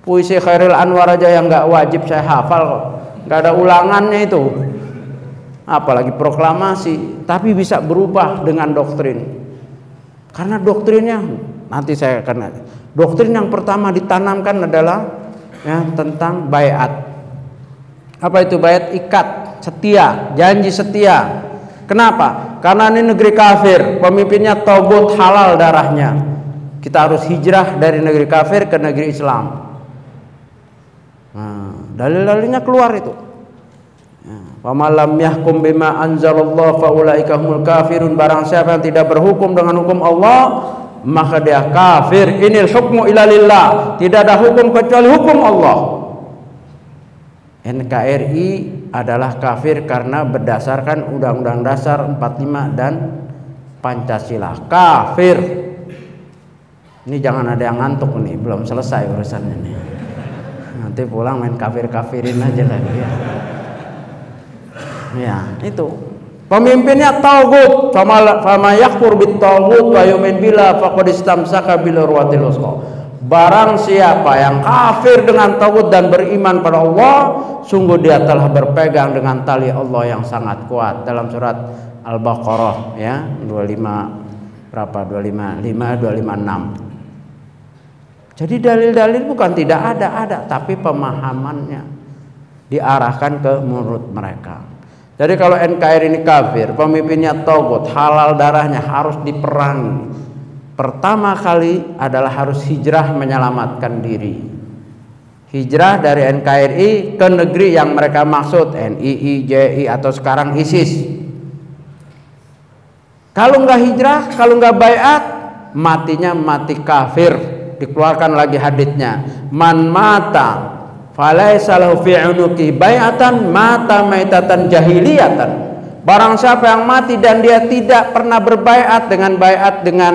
Puisi Khairil Anwar aja yang nggak wajib saya hafal kok, nggak ada ulangannya itu. Apalagi proklamasi, tapi bisa berubah dengan doktrin. Karena doktrinnya nanti saya akan. Doktrin yang pertama ditanamkan adalah ya tentang baiat. Apa itu baiat? Ikat, setia, janji setia. Kenapa? Karena ini negeri kafir, pemimpinnya togut, halal darahnya. Kita harus hijrah dari negeri kafir ke negeri Islam. Nah, dalil-dalilnya keluar itu. Wa lam yahkum bima anzalallahu faulaika humul kafirun. Barang siapa yang tidak berhukum dengan hukum Allah, maka dia kafir. Inil hukmu illa lillah. Tidak ada hukum kecuali hukum Allah. NKRI adalah kafir karena berdasarkan Undang-Undang Dasar 45 dan Pancasila. Kafir. Ini jangan ada yang ngantuk nih, belum selesai urusannya nih. Nanti pulang main kafir-kafirin aja lagi ya. Ya, itu. Pemimpinnya taghut, fama yakfur bit taghut wa yu'min billah faqad istamsaka bil urwatil wuthqa. Barang siapa yang kafir dengan taghut dan beriman pada Allah, sungguh dia telah berpegang dengan tali Allah yang sangat kuat. Dalam surat Al-Baqarah ya, 25 berapa? 256. Jadi dalil-dalil bukan tidak ada, tapi pemahamannya diarahkan ke mulut mereka. Jadi kalau NKRI ini kafir, pemimpinnya togut, halal darahnya, harus diperangi. Pertama kali adalah harus hijrah menyelamatkan diri. Hijrah dari NKRI ke negeri yang mereka maksud, NII, JI atau sekarang ISIS. Kalau nggak hijrah, kalau nggak baiat, matinya mati kafir. Dikeluarkan lagi haditsnya, man mata falaisa lahu fi unuki bai'atan mata maitatan jahiliyatan. Barang siapa yang mati dan dia tidak pernah berbaiat dengan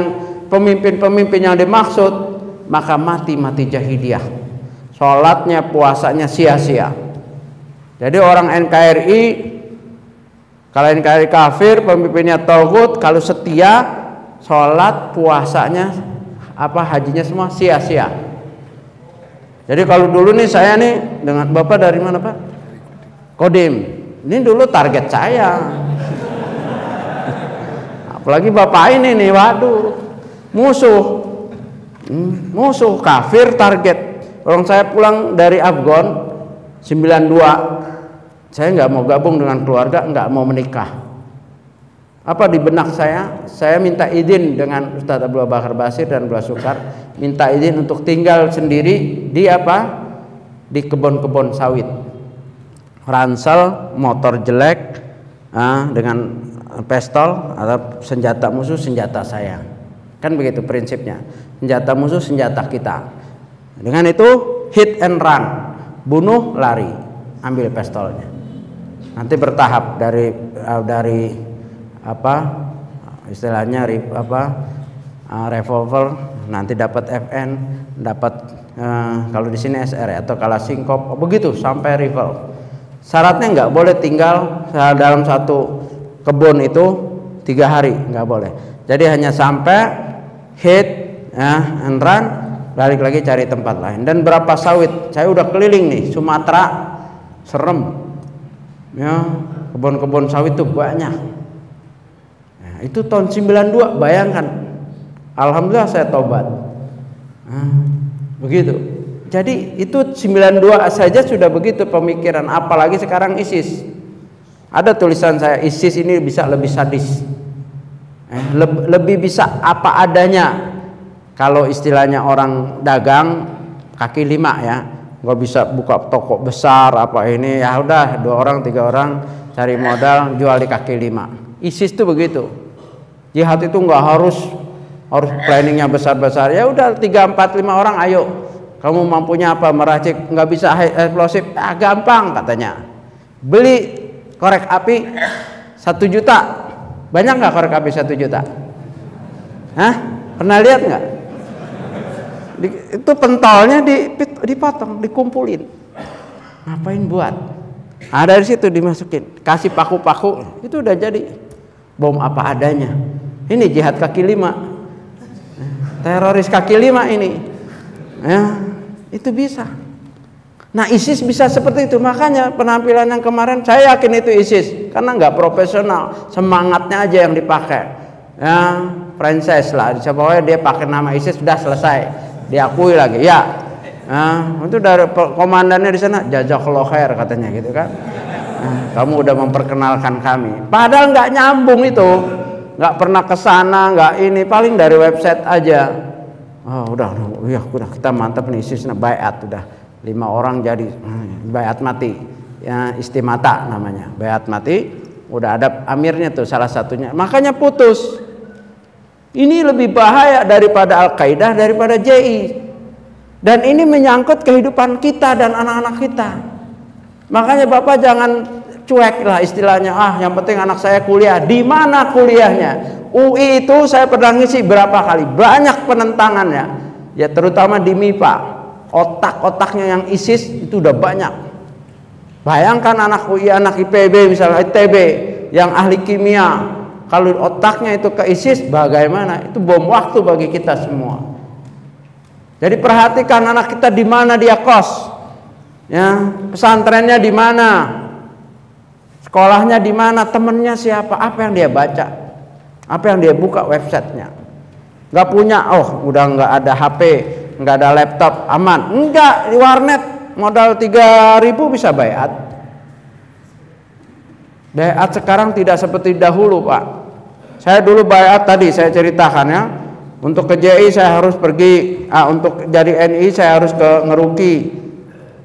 pemimpin-pemimpin yang dimaksud, maka mati jahiliyah. Salatnya, puasanya sia-sia. Jadi orang NKRI, kalau NKRI kafir, pemimpinnya taghut, kalau setia, salat, puasanya hajinya semua sia-sia. Jadi kalau dulu nih saya nih dengan Bapak dari mana Pak? Kodim. Ini dulu target saya. Apalagi Bapak ini nih, waduh, musuh kafir target. Orang saya pulang dari Afgan 92, saya nggak mau gabung dengan keluarga, nggak mau menikah. Apa di benak saya minta izin dengan Ustadz Abdul Bakar Basir dan Abdul Sukar, minta izin untuk tinggal sendiri di di kebun-kebun sawit. Ransel, motor jelek, dengan pistol atau senjata musuh, senjata saya. Kan begitu prinsipnya. Senjata musuh, senjata kita. Dengan itu hit and run, bunuh, lari, ambil pistolnya. Nanti bertahap dari istilahnya revolver, nanti dapat FN, dapat kalau di sini SR atau Kalashnikov, begitu sampai rifle. Syaratnya nggak boleh tinggal dalam satu kebun itu 3 hari, nggak boleh. Jadi hanya sampai hit and run, balik lagi cari tempat lain. Dan berapa sawit, saya udah keliling nih Sumatera, serem ya, kebun-kebun sawit tuh banyak. Itu tahun 92, bayangkan. Alhamdulillah saya tobat. Begitu. Jadi itu 92 saja sudah begitu pemikiran, apalagi sekarang ISIS. Ada tulisan saya, ISIS ini bisa lebih sadis. Lebih bisa apa adanya. Kalau istilahnya orang dagang, kaki 5 ya, nggak bisa buka toko besar apa ini, ya udah 2 orang 3 orang cari modal jual di kaki 5. ISIS tuh begitu. Jihad itu nggak harus planningnya besar-besar, ya udah 3, 4, 5 orang, ayo kamu mampunya apa, meracik, nggak bisa eksplosif, gampang katanya, beli korek api 1 juta. Banyak nggak korek api 1 juta? Hah? Pernah lihat nggak? Itu pentolnya dipotong, dikumpulin. Ngapain buat? Nah, dari situ dimasukin, kasih paku-paku, itu udah jadi bom apa adanya. Ini jihad kaki 5. Teroris kaki 5 ini. Ya, itu bisa. Nah, ISIS bisa seperti itu. Makanya penampilan yang kemarin saya yakin itu ISIS, karena nggak profesional, semangatnya aja yang dipakai. Ya, franchise lah. Pokoknya dia pakai nama ISIS, sudah selesai, diakui lagi. Ya, itu dari komandannya di sana, jazakallahu khair katanya gitu kan. Kamu udah memperkenalkan kami. Padahal nggak nyambung itu, nggak pernah kesana, nggak ini, paling dari website aja. Oh, udah kita mantap nih ISIS, bayat udah 5 orang jadi bayat mati, ya istimata namanya, bayat mati, udah ada amirnya tuh salah satunya, makanya putus. Ini lebih bahaya daripada Al-Qaeda, daripada JI, dan ini menyangkut kehidupan kita dan anak-anak kita. Makanya Bapak jangan cuek lah istilahnya, yang penting anak saya kuliah. Di mana kuliahnya? UI itu saya pernah ngisi berapa kali, banyak penentangannya, ya terutama di MIPA. Otak-otaknya yang ISIS itu udah banyak. Bayangkan anak UI, anak IPB misalnya, ITB yang ahli kimia, kalau otaknya itu ke ISIS bagaimana? Itu bom waktu bagi kita semua. Jadi perhatikan anak kita di mana dia kos, ya pesantrennya di mana, sekolahnya di mana, temennya siapa, apa yang dia baca, apa yang dia buka websitenya. Nggak punya, udah nggak ada HP, nggak ada laptop, aman. Enggak, di warnet modal 3.000 bisa bayat. Bayat sekarang tidak seperti dahulu, Pak. Saya dulu bayat tadi saya ceritakan ya. Untuk ke JI saya harus pergi, untuk jadi NI saya harus ke Ngeruki.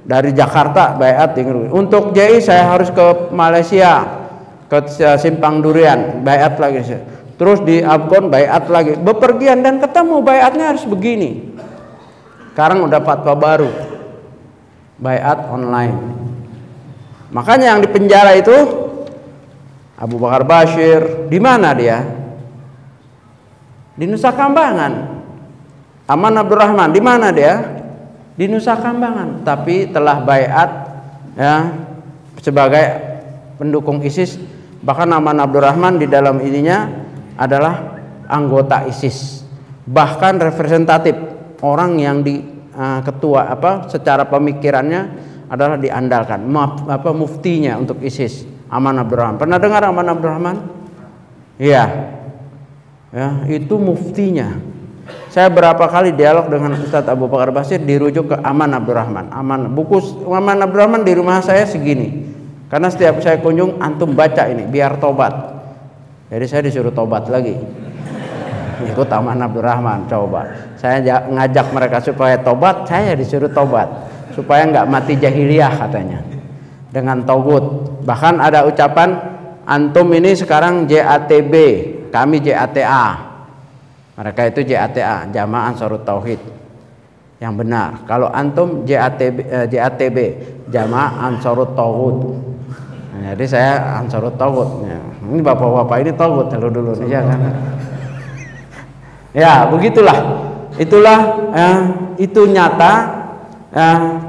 Dari Jakarta bayat di Ngeruki. Untuk JI saya harus ke Malaysia, ke Simpang Durian, bayat lagi. Terus di Afgon bayat lagi. Bepergian dan ketemu bayatnya harus begini. Sekarang udah fatwa baru, bayat online. Makanya yang di penjara itu Abu Bakar Bashir, di mana dia? Di Nusa Kambangan. Aman Abdurrahman, di mana dia? Di Nusa Kambangan. Tapi telah bayat ya sebagai pendukung ISIS. Bahkan Aman Abdurrahman di dalam ininya adalah anggota ISIS. Bahkan representatif, orang yang di ketua secara pemikirannya adalah diandalkan, muftinya untuk ISIS, Aman Abdurrahman. Pernah dengar Aman Abdurrahman? Iya. Ya, itu muftinya. Saya berapa kali dialog dengan Ustadz Abu Bakar Bashir dirujuk ke Aman Abdurrahman. Buku Aman Abdurrahman di rumah saya segini. Karena setiap saya kunjung, antum baca ini biar tobat. Jadi saya disuruh tobat lagi. Ikut Aman Abdurrahman, coba. Saya ngajak mereka supaya tobat, saya disuruh tobat. Supaya nggak mati jahiliyah katanya. Dengan togut. Bahkan ada ucapan, antum ini sekarang JATB, kami JATA. Mereka itu JATA, Jamaah Ansarut Tauhid. Yang benar. Kalau antum JATB, Jamaah Ansarut Tauhid. Nah, jadi saya Ansarut Tauhid. Ini bapak-bapak ini Tauhid dulu ya kan. Ya, begitulah. Itulah itu nyata.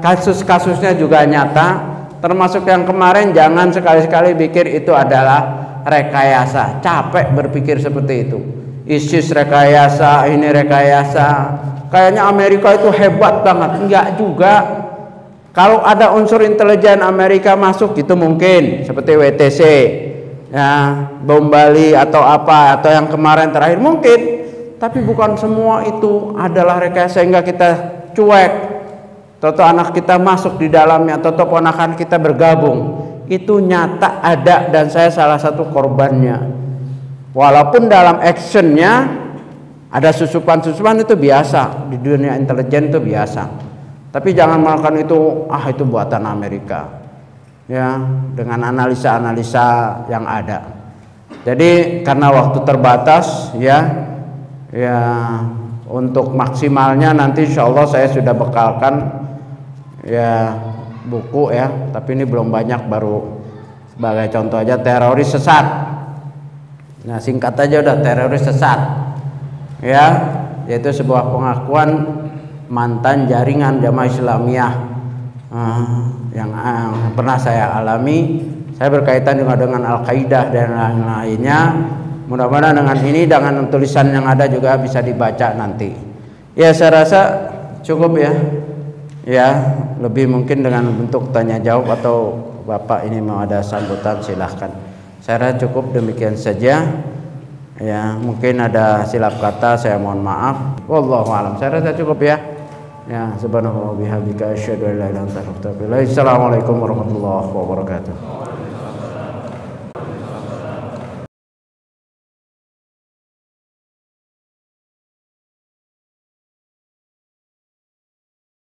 Kasus-kasusnya juga nyata. Termasuk yang kemarin, jangan sekali-sekali pikir itu adalah rekayasa. Capek berpikir seperti itu. ISIS rekayasa, ini rekayasa. Kayaknya Amerika itu hebat banget. Enggak juga. Kalau ada unsur intelijen Amerika masuk itu mungkin seperti WTC, ya, bom Bali atau apa, atau yang kemarin terakhir mungkin. Tapi bukan semua itu adalah rekayasa sehingga kita cuek. Toto anak kita masuk di dalamnya, toto ponakan kita bergabung. Itu nyata ada dan saya salah satu korbannya. Walaupun dalam actionnya ada susupan-susupan, itu biasa di dunia intelijen, itu biasa. Tapi jangan melakukan itu, itu buatan Amerika. Ya, dengan analisa-analisa yang ada. Jadi karena waktu terbatas ya untuk maksimalnya nanti insya Allah saya sudah bekalkan ya buku ya, tapi ini belum banyak, baru sebagai contoh aja teroris sesat. Nah singkat aja udah, teroris sesat ya, yaitu sebuah pengakuan mantan jaringan Jamaah Islamiyah yang pernah saya alami. Saya berkaitan juga dengan Al-Qaeda dan lain-lainnya. Mudah-mudahan dengan ini, dengan tulisan yang ada juga bisa dibaca nanti. Ya saya rasa cukup ya. Ya lebih mungkin dengan bentuk tanya jawab, atau Bapak ini mau ada sambutan silahkan. Saya rasa cukup demikian saja. Ya mungkin ada silap kata, saya mohon maaf. Wallahu a'lam. Saya rasa cukup ya. Ya subhanallahi wa bihamdika asyhadu an la ilaha illa anta astaghfiruka wa atubu ilaik. Assalamualaikum warahmatullahi wabarakatuh.